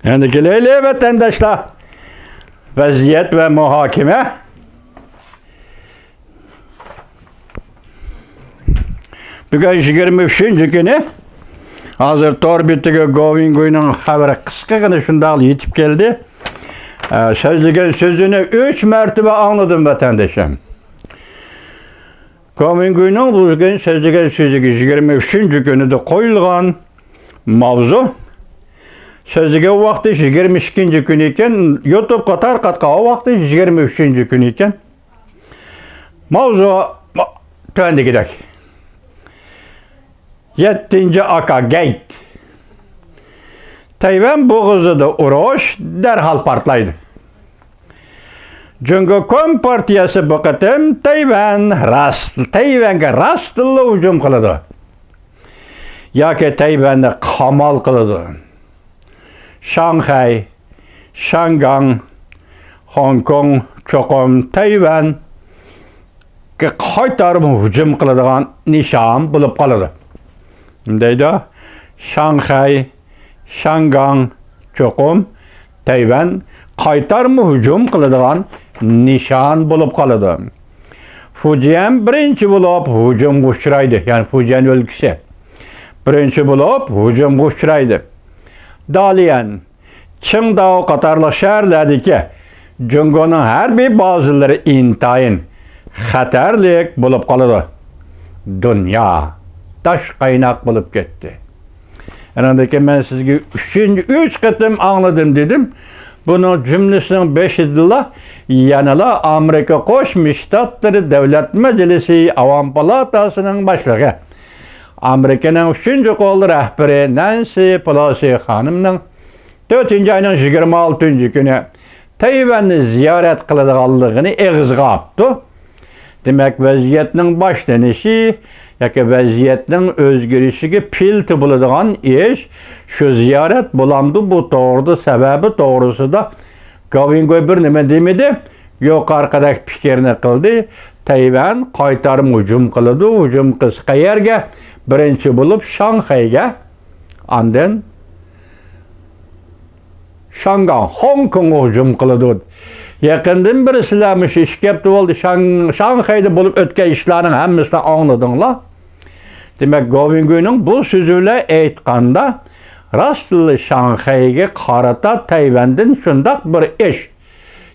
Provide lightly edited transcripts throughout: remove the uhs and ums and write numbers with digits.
Endi kelaylik vatandaşlar. Vaziyet ve muhakeme. Bugün 23. günü hazır Torbit'teki Govinguy'nun haberi kıskagina şundaq yetip geldi. Sözlügen sözünü 3 mertebe anladım vatandaşım. Govinguy'nun bugün sözlügen sözlüğü 23. günü de koyulgan mavzu. Sözlüge o vakti 22. gün iken, YouTube Qatar Qatka o vakti 23. gün iken. Mavzu tövende gidek. 7. Aka Gate. Tayvan boğazıda uruş derhal partlaydı. Çünkü Kom partiyası bu qatim Tayvan'a rastlı hücum kılıdı. Yoki Tayvan'ı qamal kılıdı. Shanghai, Shangang, Hong Kong, cho'qim Tayvan qaytarib hücum qiladigan nishon bo'lib qoladi. Deydi, Shanghai, Shangang, cho'qim Tayvan qaytarib hücum qiladigan nishon bo'lib qoladi. Fujian birinchi bo'lib hüjumga uchraydi, ya'ni Fujian o'lkasi birinchi bo'lib hüjumga uchraydi. Daliyan, Qingdao qatorli shaharlardagi Jungoning harbiy bazalari intayin xatarlik bo'lib qoladi. Dunyo tash qaynoq bo'lib ketdi. Anadaki men sizga 3 qatim anladim dedim. Bunun cümlesinin 5'idilla yanıla Amerika Qo'shma Shtatlari Davlat Majlisi Avam Palatasının başlığı. Amerika'nın 3. qo'l rahbari Nancy Pelosi xonimning 4. ayning 26. günü Tayvanni ziyorat qiladiganligini eg'izga olibdi. Demak, vaziyatning boshlanishi yoki vaziyatning o'zgarishiga pilti bo'ladigan ish shu ziyorat bo'lamdi. Bu to'g'rida sababi to'g'risida Govingoy bir nima demadi, yuqoridagi fikrni qildi. Tayvan qaytarib hujum qiladi. Hujum qilsa qayerga? Birinchi bo'lib Shanghayga, ondan Shangang, Hong Kongga hujum qiladi. Yaqindan biri sizlarmi ish kelibdi bo'ldi. Shanghayda bo'lib o'tgan ishlarning hammasini angladinglar. Demak, Govingoyning bu so'zini aytganda rostli Shanghayga qarata Tayvandan shundoq bir ish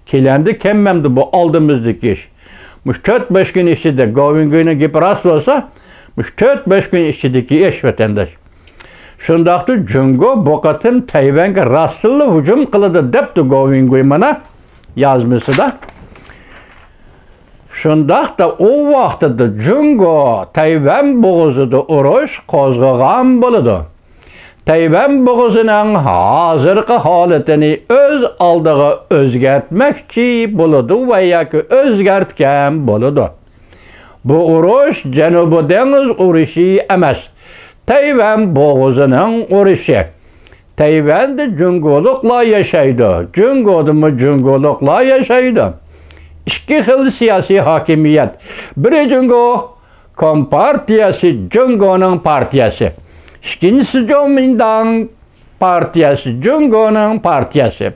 kelandi, kemmamdi bu oldimizdagi ish. 4-5 gün ichida Govingoyning gapi rost bo'lsa, 4-5 gün ichidagi ish vatandosh. Shundaqda Jungo bu qatim Tayvanga rostli hujum qiladi debdi Govingoy mana yazmasida. Shundaqda o vaqtda Jungo Tayvan bo'g'izida urush qo'zg'agan bo'ladi. Tayvan bo'g'izining hozirgi holatini o'z oldiga o'zgartmoqchi bo'ladi va yoki o'zgartgan bo'ladi. Bu urush Janubiy dengiz urushi emas. Tayvan bo'g'izining urushi. Tayvanda Jungoliklar yashaydi. Jungoliklar yashaydi. İki xil siyasi hakimiyet. Biri Jungo Kompartiyasi, Jungoning partiyasi. İkincisi Kuomintang partiyasi, Jungoning partiyasi.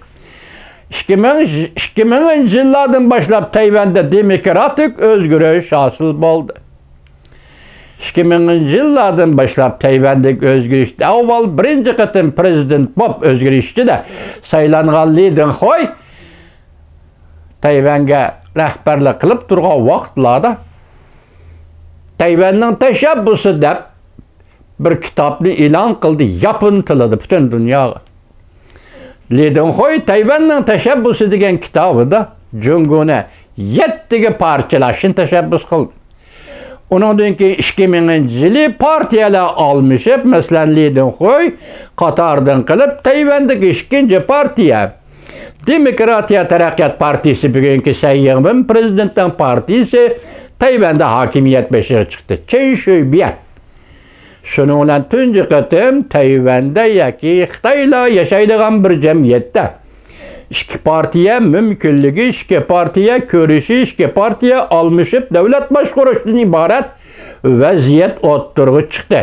2000 yillardan boshlab Tayvanda demokratik o'zgarish hosil bo'ldi. 2000 yillardan boshlab Tayvandagi o'zgarishda avval birinchi qatim prezident bo'lib o'zgarishdi-da saylangan Li Denghoy Tayvanga rahbarlik qilib turgan vaqtlarda Tayvanning tashabbusi deb bir kitobni e'lon qildi, yapon tilida butun dunyoga. Li Denghoy Tayvanning tashabbusi degan kitobida Jungoni 7 ga parchalashni tashabbus qildi. Ondan keyin 2000-yili partiyalar almışıp, masalan Li Denghoy Qatardan qilib Tayvandagi ikkinchi partiya Demokratiya Taraqqiyot partiyasi bugungi Sayyiğmin prezidentning partiyasi Tayvanda hokimiyat beshig'i chiqdi. Chen Shui-bian. Shuning bilan tunji qatim Tayvanda yoki Xitoylar yashaydigan bir jamiyatda ikki partiya mumkinligi, ikki partiya ko'rishi, ikki partiya almışıp davlat boshqarishdan iborat vaziyat o'ttirg'i chiqdi.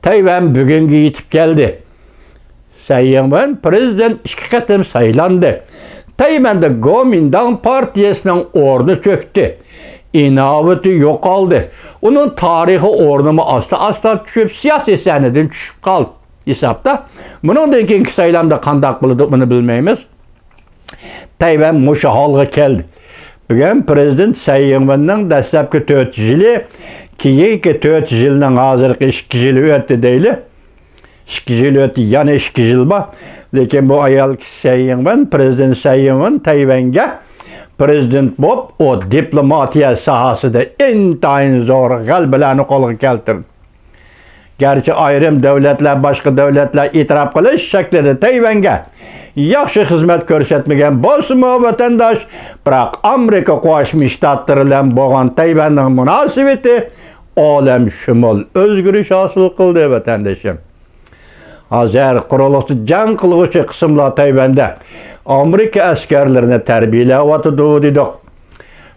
Tayvan bugunga yetib keldi. Sayınmen prezident 2 qatim saylandı. Tayvan'da Kuomintang partiyasının ordu çöktü. İnaveti yok aldı. Onun tarihi ornumu asla düşüp siyasi sahneden düşüp kaldı hesapta. Bunun keyinki saylamda qandaq bo'ladi bunu bilmaymiz. Tayvan muşa halga keldi. Bugün prezident Tsai Ing-wenning dastlabki 4 yili, keyinki 4 yilning hozirgi 2 yili o'tdi deyli. 2 yil o'tdi, yana 2 yil bor. Lekin bu ayol Tsai Ing-wen, prezident Tsai Ing-wen Tayvanga prezident bo'lib, o diplomatiya sohasida intayin zo'r g'alabalarni qo'lga keltirdi. Gerçi ayrım devletler, başka devletler itiraf qilish shaklida Tayvanga yaxshi xizmat ko'rsatmagan bo'lsa-mu vatandosh, biroq Amerika Qo'shma Shtatlari bilan bo'lgan Tayvanning munosabati olamshumul o'zgarish hosil qildi vatandoshim. Hozir qurolli jang qiluvchi qismlar Tayvanda Amerika askarlarini tarbiyalayotdi dedik.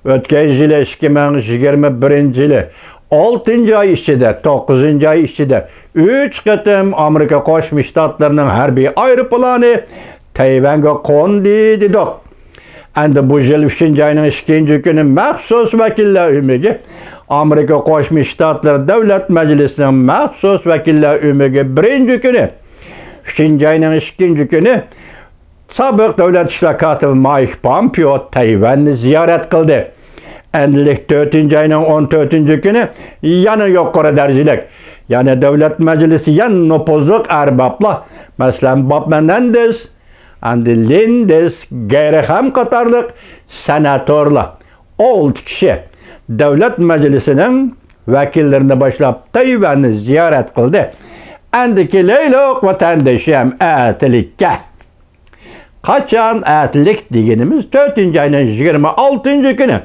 O'tgan yil 2021-yili 6 ay içinde, 9 ay içinde 3 qatim Amerika Qo'shma Shtatlarining harbiy aeroplanı Tayvanga qo'ndi dedik. Endi bu yil 3 ayning 2 kuni maxsus vakillar uyiga Amerika Qo'shma Shtatlari Davlat Majlisining maxsus vakillar uyiga 1 kuni 3 ayning 2 kuni sobiq davlat ishlar katibi Mike Pompeo Tayvanni ziyorat qildi. Endilik 4 ayning 14 kuni yana yuqori darajalik, yani Davlat Majlisi yan nopozliq arboblar, masalan Bob Menendez, Andy Lindes, Gerham qatorliq senatorlar 6 kishi Davlat Majlisining vakillarini boshlab Tayvanni ziyorat qildi. Endi kelaylik vatandoshim atilikka. Qachon atilik deganimiz 4 ayning 26 kuni.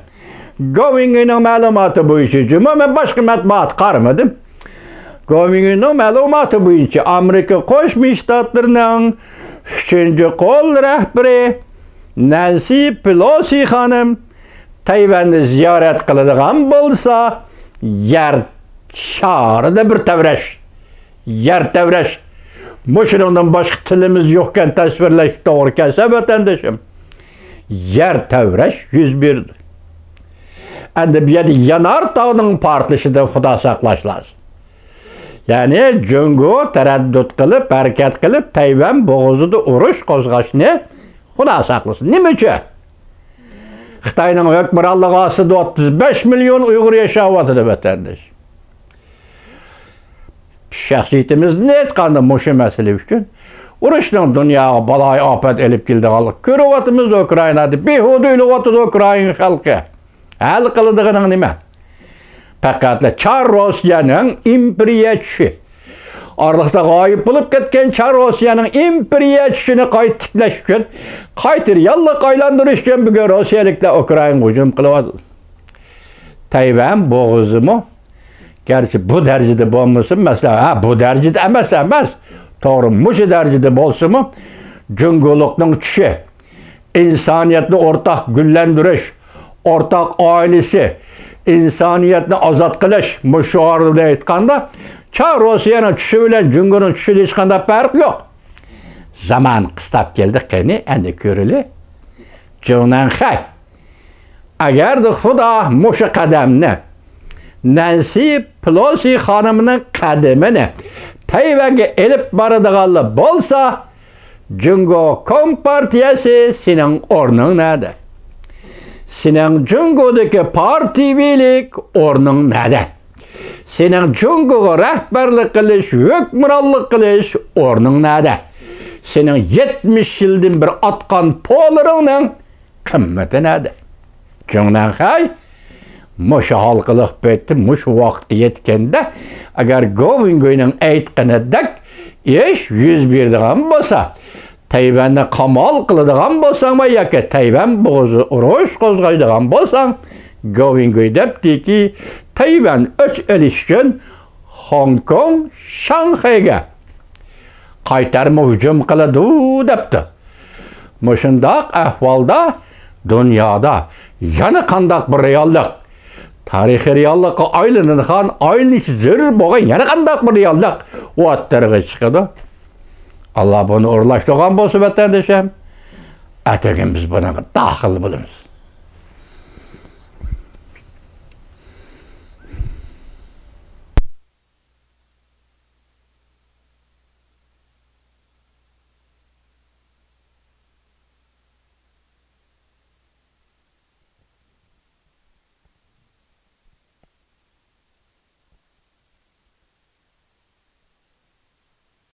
Kuomintangning ma'lumoti bo'yicha men boshqa matbuot qaramadim. Kuomintangning ma'lumoti bo'yicha Amerika Qo'shma Shtatlarining 3-qo'l rahbari Nancy Pelosi xonim Tayvanni ziyorat qiladigan bo'lsa, yer sharida bir tavrash. Yer tavrash. Mushundan boshqa tilimiz yo'qkan tasvirlash to'g'ri kelsa vatandoshim. Yer tavrash yuz berdi. Endi bu yerda yanar tog'ning portlashida xudo saqlash lozim. Ya'ni Jungo taraddud qilib, harakat qilib Tayvan bo'g'izida urush qo'zg'ashni xudo saqlasin. Nima uchun? Xitoyning hukmronligi ostida 35 million Uyg'ur yashayotdi vatandosh. Shaxsiyatimizni aytganda mushu masala uchun urushning dunyoga baloy ofat elib keldiganlik ko'ryapmiz Ukrainada. Behuda o'lyapti Ukraina xalqi. Hal qiladiganing nima? Faqat Char Rossiyaning imperiyachisi. Orliqda g'oyib bo'lib ketgan Char Rossiyaning imperiyachini qayta tiklash uchun, qayta reallik aylantirish uchun bugun rossiyaliklar Ukrainaga hujum qilyapti. Tayvan bo'g'izimi? Gerçi bu darajada bo'lmasa, masalan, bu darajada emas. To'g'ri, mushu darajada bo'lsa-mu, Jungolikning tushi, insoniyatni o'rtaq gullantirish, ortak ailesi, insaniyetni azat qilish mushoarida aytganda, Char Rossiyaning tushi bilan Jungoning tushida hech qanday farq yo'q. Zaman qistab keldi, qani endi ko'rili. Jonanxay. Agarda Xudo mushu qadamni Nancy Pelosi xonimining qadamini Tayvanga elib boradiganlar bo'lsa, Jungo Kompartiyasi sening o'rning nada? Sening Jungodagi partiyalik o'rning nada? Sening Jungoga rahbarlik qilish, hukmronlik qilish o'rning nada? Sening 70 yildan bir atgan polaringning qimmati nada? Jonanxay mushu halqiliq betdi, mushu vaqti yetganda agar Kuomintangning aytganidek ish yuz beradigan bo'lsa, Tayvanni qamal qiladigan bo'lsang va yoki Tayvan bo'g'izi urush qo'zg'aydigan bo'lsang, Kuomintang debdiki Tayvan o'ch olish uchun Hong Kong, Shanxayga qaytarma hujum qiladi debdi. Mushundaq ahvolda dunyoda yana qandaq bir reallik, tarixiy reallikqa aylanidigan, aylanishi zarur bo'lgan yana qandaq bir reallik o'ttirg'i chiqadi. Allah bunu uğurlaştırgan bolsa vatandaşım. Atagin biz buna dahil bulunuz.